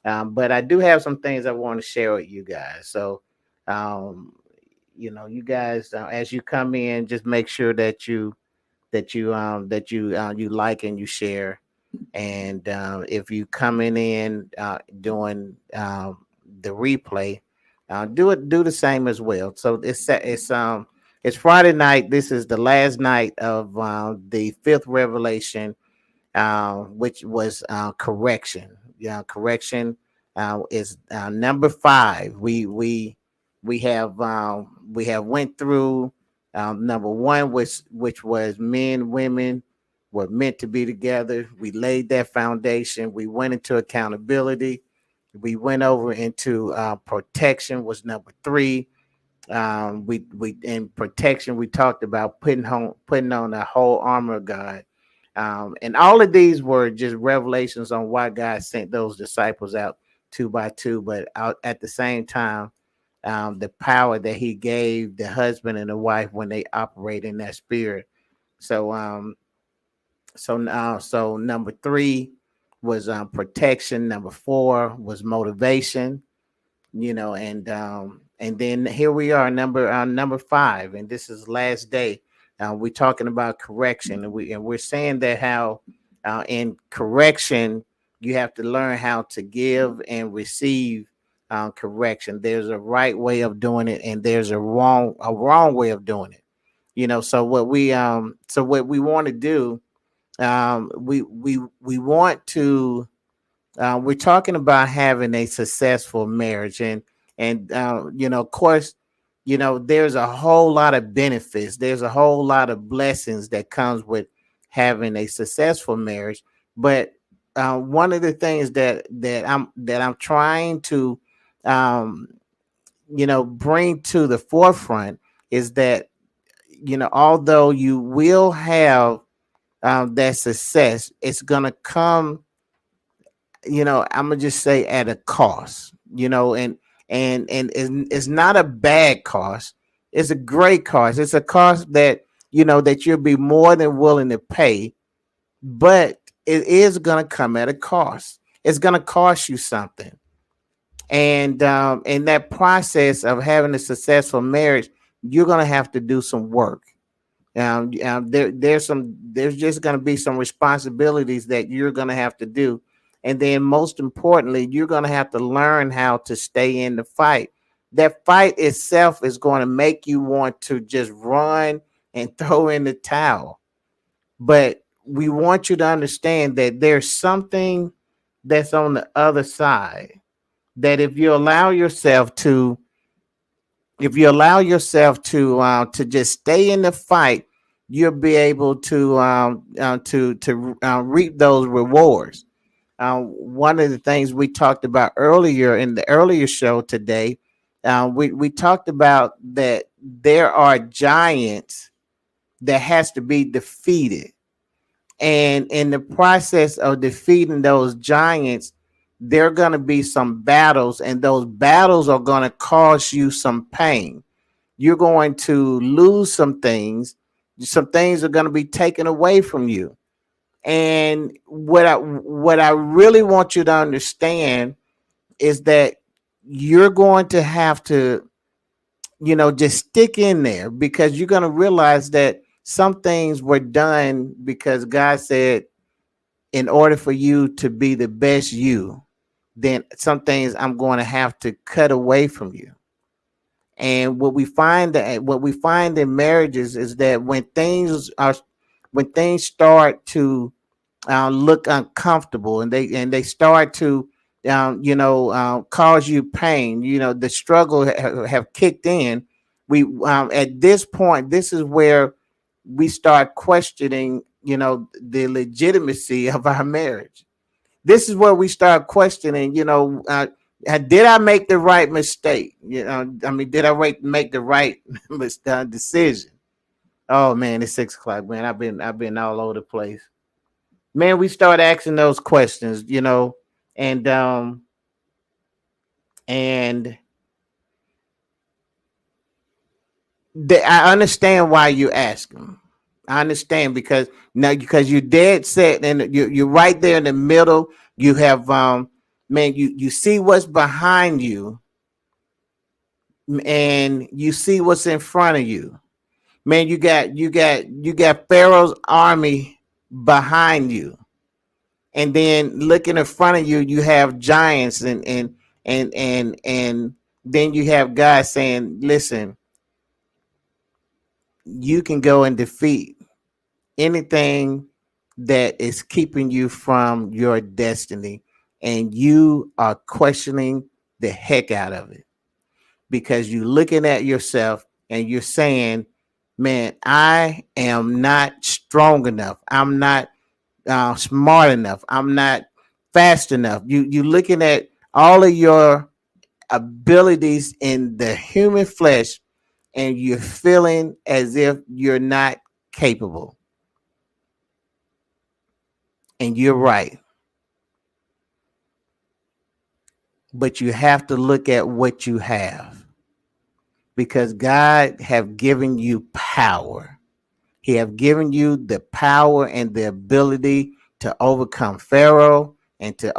But I do have some things I want to share with you guys. So, um, you guys, as you come in, just make sure that you like and you share. And if you coming in doing the replay, do the same as well. So it's Friday night. This is the last night of the fifth revelation, which was correction. Yeah, correction is number five. We have went through number one, which was men, women were meant to be together. We laid that foundation. We went into accountability. We went over into protection was number three. We in protection we talked about putting on the whole armor of God, and all of these were just revelations on why God sent those disciples out two by two, but out at the same time, the power that He gave the husband and the wife when they operate in that spirit. So, so number three was protection. Number four was motivation. And then here we are, number five, and this is last day. We're talking about correction, and we're saying that how in correction you have to learn how to give and receive correction. There's a right way of doing it, and there's a wrong way of doing it. So what we want to do, we want to we're talking about having a successful marriage, and of course, there's a whole lot of benefits. There's a whole lot of blessings that comes with having a successful marriage. But one of the things that I'm trying to um, bring to the forefront is that although you will have that success, it's gonna come, I'm gonna just say at a cost, and it's not a bad cost. It's a great cost. It's a cost that you'll be more than willing to pay, but it is gonna come at a cost. It's gonna cost you something, and in that process of having a successful marriage, you're gonna have to do some work. There's just going to be some responsibilities that you're going to have to do, and then most importantly, you're going to have to learn how to stay in the fight. That fight itself is going to make you want to just run and throw in the towel, but we want you to understand that there's something that's on the other side, that if you allow yourself to just stay in the fight, you'll be able to reap those rewards. One of the things we talked about earlier in the earlier show today, we talked about that there are giants that has to be defeated, and in the process of defeating those giants, there are going to be some battles, and those battles are going to cause you some pain. You're going to lose some things. Some things are going to be taken away from you. And what I really want you to understand is that you're going to have to, just stick in there, because you're going to realize that some things were done because God said, in order for you to be the best you, then some things I'm going to have to cut away from you. And what we find in marriages is that when things start to look uncomfortable, and they start to cause you pain, the struggle have kicked in. We At this point, this is where we start questioning the legitimacy of our marriage. This is where we start questioning, did I make the right mistake? I mean, did I make the right decision? Oh man, it's 6 o'clock, man. I've been all over the place. Man, we start asking those questions, and and I understand why you ask them. I understand, because you're dead set, and you're right there in the middle. You have man, you see what's behind you and you see what's in front of you. Man, you got Pharaoh's army behind you. And then looking in front of you, you have giants and then you have God saying, listen, you can go and defeat anything that is keeping you from your destiny. And you are questioning the heck out of it because you're looking at yourself and you're saying, man, I am not strong enough. I'm not smart enough. I'm not fast enough. You looking at all of your abilities in the human flesh and you're feeling as if you're not capable. And you're right. But you have to look at what you have because God have given you power. He have given you the power and the ability to overcome Pharaoh and to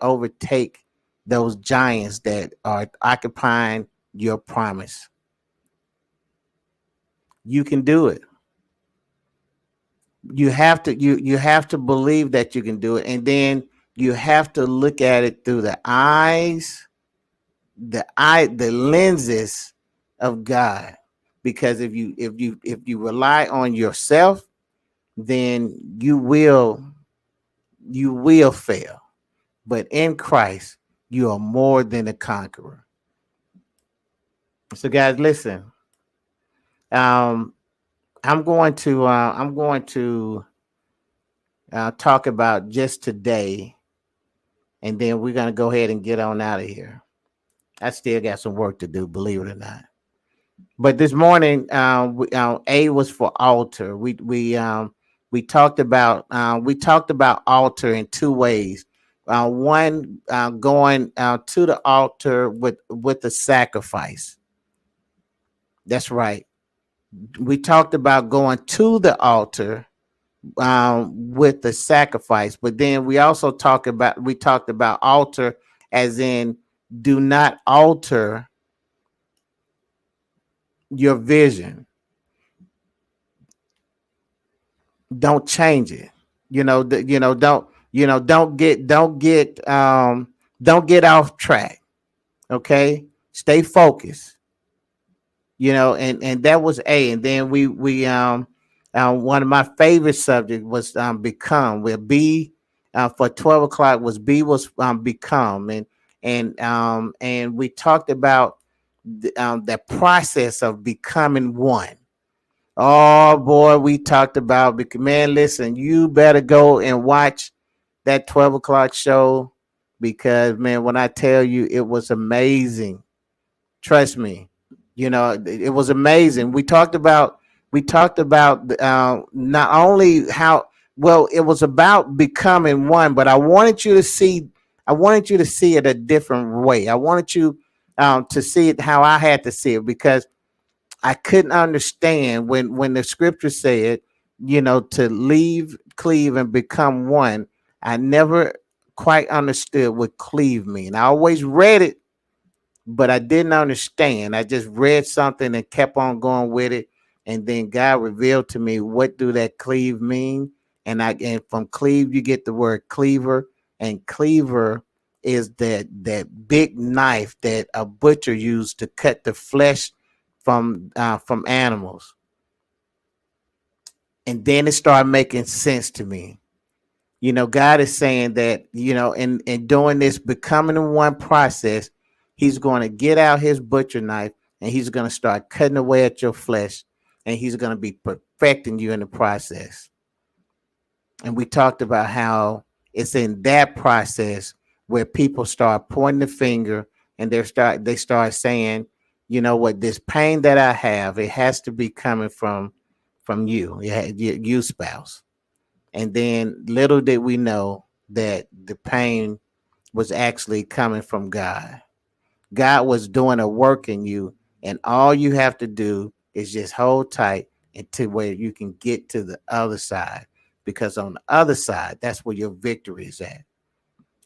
overtake those giants that are occupying your promise. You can do it. You have to believe that you can do it, and then you have to look at it through the lenses of God. Because if you rely on yourself, then you will fail. But in Christ, you are more than a conqueror. So, guys, listen. Um, I'm going to talk about just today, and then we're gonna go ahead and get on out of here. I still got some work to do, believe it or not. But this morning, A was for altar. We talked about altar in two ways. One, going to the altar with the sacrifice. That's right. We talked about going to the altar with the sacrifice, but then we talked about altar as in do not alter your vision. Don't change it. Don't get off track. Okay, stay focused. And that was A. And then we one of my favorite subjects was become, where B for 12 o'clock was B was become. And we talked about the process of becoming one. Oh boy, we talked about, man, listen, you better go and watch that 12 o'clock show because, man, when I tell you it was amazing, trust me, it was amazing. We talked about not only how well it was about becoming one, but I wanted you to see it a different way. I wanted you to see it how I had to see it because I couldn't understand when the scripture said, to leave, cleave, and become one. I never quite understood what cleave mean. I always read it, but I didn't understand. I just read something and kept on going with it. And then God revealed to me what do that cleave mean. And from cleave you get the word cleaver, and cleaver is that big knife that a butcher used to cut the flesh from animals. And then it started making sense to me. God is saying that, in doing this becoming one process, he's going to get out his butcher knife and he's going to start cutting away at your flesh and he's going to be perfecting you in the process. And we talked about how it's in that process where people start pointing the finger and they start saying, you know what, this pain that I have, it has to be coming from you, you spouse. And then little did we know that the pain was actually coming from God. God was doing a work in you, and all you have to do is just hold tight until where you can get to the other side. Because on the other side, that's where your victory is at.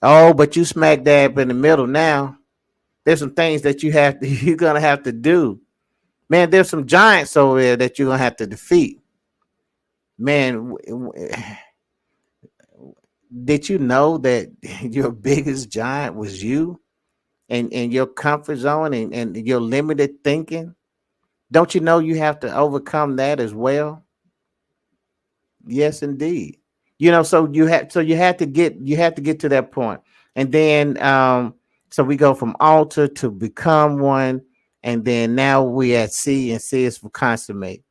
Oh, but you smack dab in the middle now. There's some things that you're gonna have to do. Man, there's some giants over there that you're gonna have to defeat. Man, did you know that your biggest giant was you and your comfort zone and your limited thinking? Don't you know you have to overcome that as well? Yes, indeed. You have to get to that point. And then so we go from alter to become one, and then now we at C, and C is for consummate.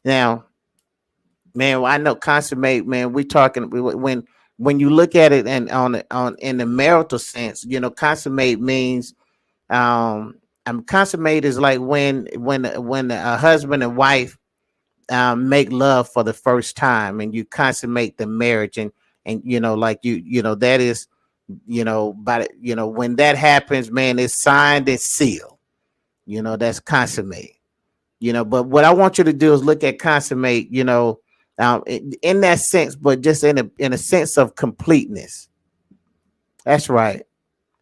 Now, man, I know consummate, man, we talking when you look at it and on in the marital sense, consummate means consummate is like when a husband and wife make love for the first time and you consummate the marriage, and like that is but when that happens, man, it's signed and sealed. That's consummate. But what I want you to do is look at consummate, in that sense, but just in a sense of completeness. That's right.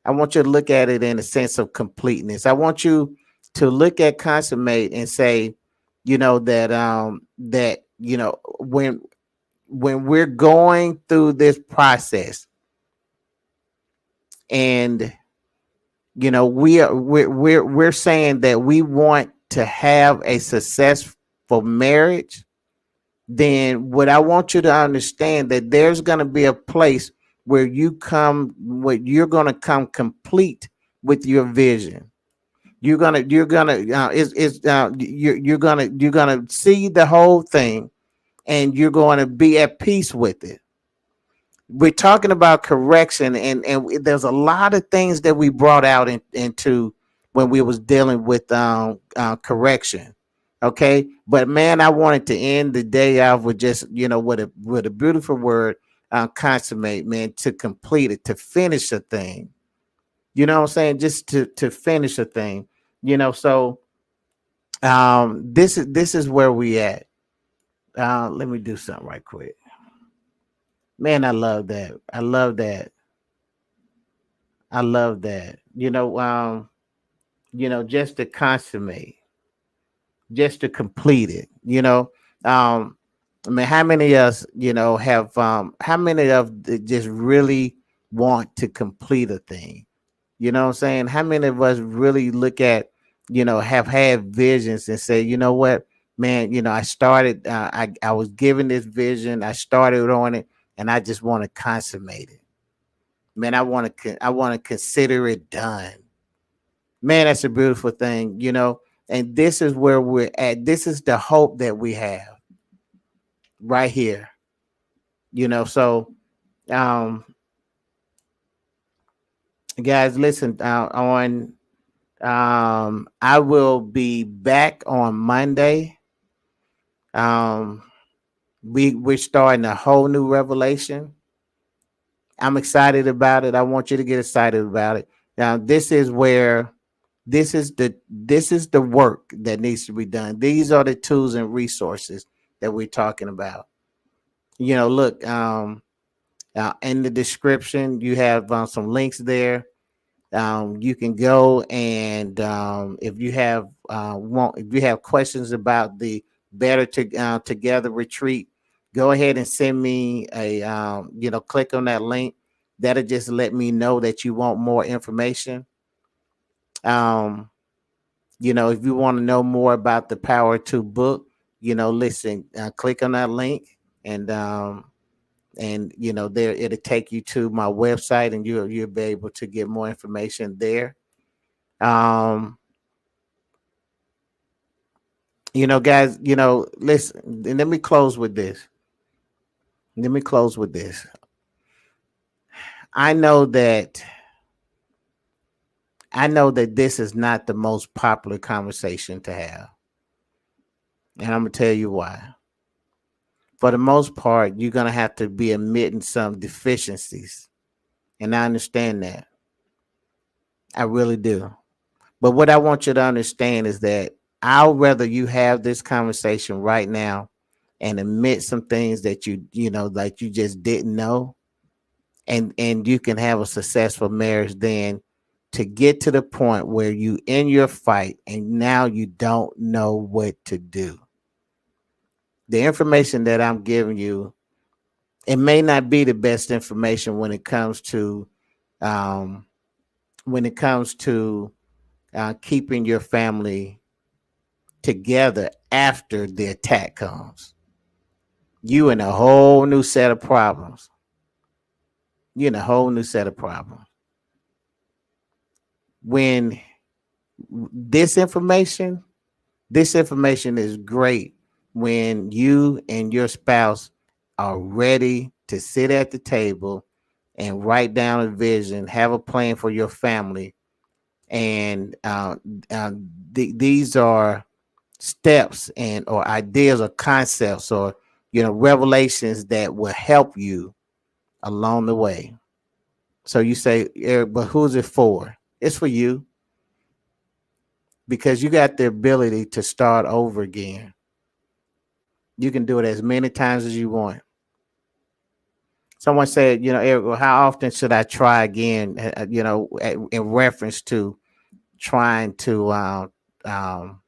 I want you to look at it in a sense of completeness. I want you to look at consummate and say, that when we're going through this process, and we're saying that we want to have a successful marriage, then what I want you to understand that there's going to be a place where you're going to come complete with your vision. You're gonna see the whole thing, and you're going to be at peace with it. We're talking about correction, and there's a lot of things that we brought out into when we was dealing with correction. Okay, but man, I wanted to end the day off with just with a beautiful word, consummate, man, to complete it, to finish a thing. You know what I'm saying? Just to finish a thing. So this is where we at. Let me do something right quick. Man, I love that. I love that. I love that. Just to consummate, just to complete it. I mean, how many of us, have how many of just really want to complete a thing? You know what I'm saying? How many of us really look at, have had visions and say, you know what, man, I started, I was given this vision, I started on it, and I just want to consummate it. Man, I want to consider it done. Man, that's a beautiful thing, And this is where we're at. This is the hope that we have right here, So, um, guys, listen. On I will be back on Monday. Um, we're starting a whole new revelation. I'm excited about it. I want you to get excited about it. Now, this is the work that needs to be done. These are the tools and resources that we're talking about. Look, in the description, you have some links there. You can go and if you have questions about the Better Together retreat, go ahead and send me a click on that link. That'll just let me know that you want more information. Um, if you want to know more about the Power to Book, listen, click on that link, and there it'll take you to my website, and you'll be able to get more information there. um Guys, listen, and let me close with this. I know that this is not the most popular conversation to have, and I'm gonna tell you why. For the most part, you're gonna have to be admitting some deficiencies, and I understand that. I really do. But what I want you to understand is that I'd rather you have this conversation right now and admit some things that like you just didn't know, and you can have a successful marriage then to get to the point where you in your fight and now you don't know what to do. The information that I'm giving you, it may not be the best information um, when it comes to keeping your family together after the attack comes. You in a whole new set of problems. You in a whole new set of problems. When this information, this information is great when you and your spouse are ready to sit at the table and write down a vision, have a plan for your family, and uh, these are steps and or ideas or concepts or revelations that will help you along the way. So you say, Eric, but who's it for? It's for you because you got the ability to start over again. You can do it as many times as you want. Someone said, Eric, well, how often should I try again? In reference to trying to, um,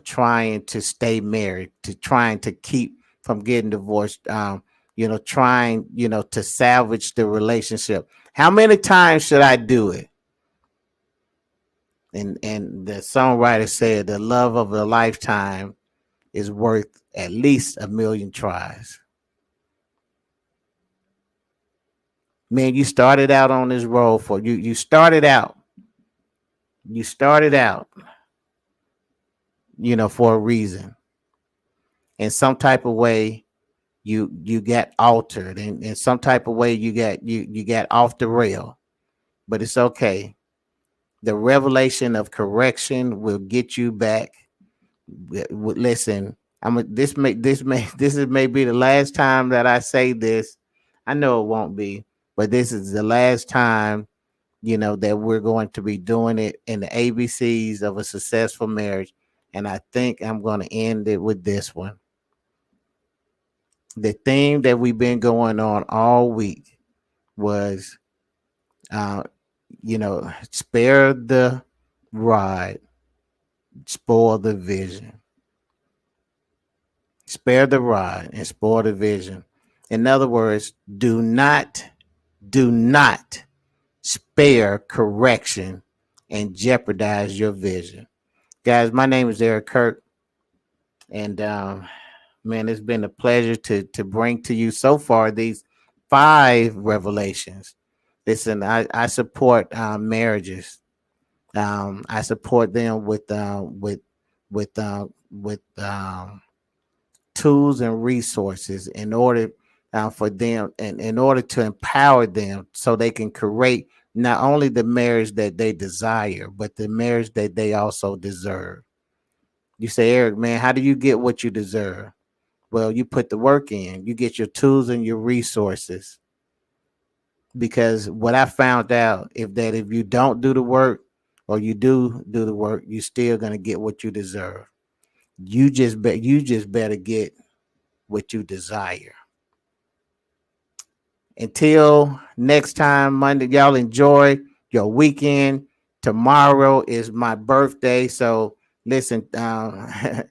trying to stay married, to trying to keep from getting divorced, trying, to salvage the relationship. How many times should I do it? And the songwriter said the love of a lifetime is worth at least a million tries. Man, you started out on this road for you. You started out. You started out, for a reason. In some type of way, you got altered, and in some type of way, you got off the rail. But it's okay. The revelation of correction will get you back. Listen, this is maybe the last time that I say this. I know it won't be, but this is the last time that we're going to be doing it in the ABCs of a successful marriage. And I think I'm going to end it with this one. The theme that we've been going on all week was, uh, spare the rod, spoil the vision. Spare the rod and spoil the vision. In other words, do not spare correction and jeopardize your vision. Guys, my name is Eric Kirk, and man, it's been a pleasure to bring to you so far these 5 revelations. Listen, I support marriages. I support them with tools and resources in order for them and in order to empower them so they can create not only the marriage that they desire, but the marriage that they also deserve. You say, Eric, man, how do you get what you deserve? Well, you put the work in, you get your tools and your resources. Because what I found out if you don't do the work or you do the work, you're still gonna get what you deserve. You just better get what you desire. Until next time, Monday, y'all enjoy your weekend. Tomorrow is my birthday, so listen, man,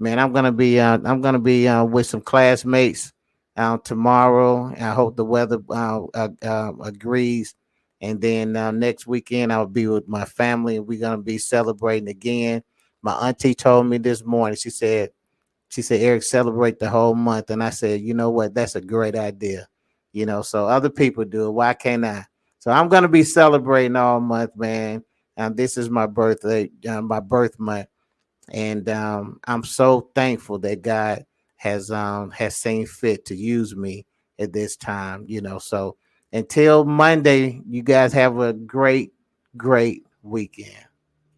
I'm gonna be with some classmates tomorrow. I hope the weather agrees, and then next weekend I'll be with my family, and we're gonna be celebrating again. My auntie told me this morning. She said, Eric, celebrate the whole month. And I said, you know what? That's a great idea. So other people do it. Why can't I? So I'm going to be celebrating all month, man. And this is my birthday, my birth month. And I'm so thankful that God has seen fit to use me at this time. So until Monday, you guys have a great, great weekend.